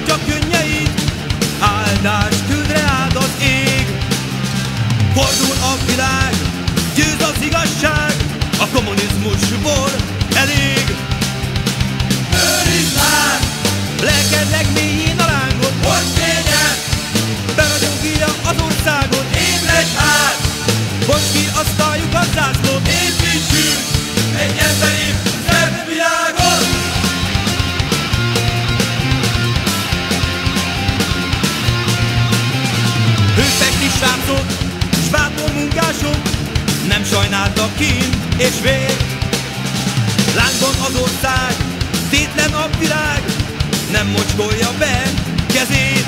csak könnyeit, áldást küld reád az ég. Fordul a világ, győz az igazság, a kommunizmusból elég. Őrizd már Lelked legmélyén a lángot, hogy fényed, beragyogja az országot. ébredj át, Bontsd ki asztaljuk a zászlót, építsünk egy emberi szebb világot. hősfekti srácok, s bátor munkások, nem sajnáltak kín és vér. Lángban az ország, tétlen a világ, nem mocskolja be kezét.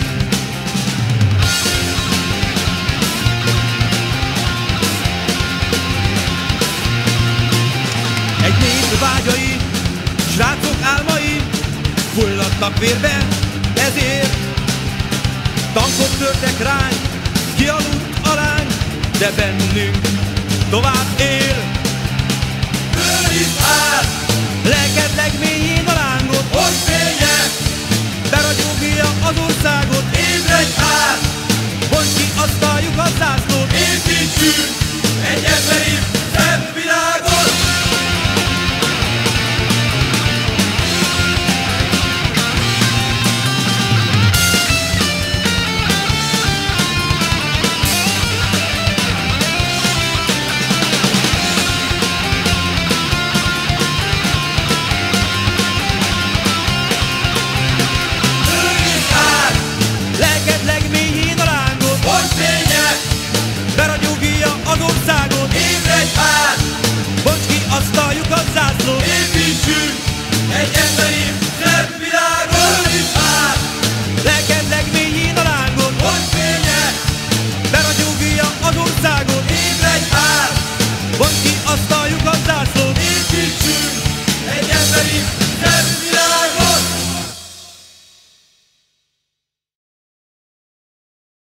Egy nép vágyai, srácok álmai fulladtak vérbe ezért. Tankok törtek ránk, kialudt a láng, de bennünk tovább él. Őrizd át, Lelked legmélyén a lángot, hogy fényed, beragyogja az országot. ébredj át, Bontsd ki asztaljuk a zászlót, építsünk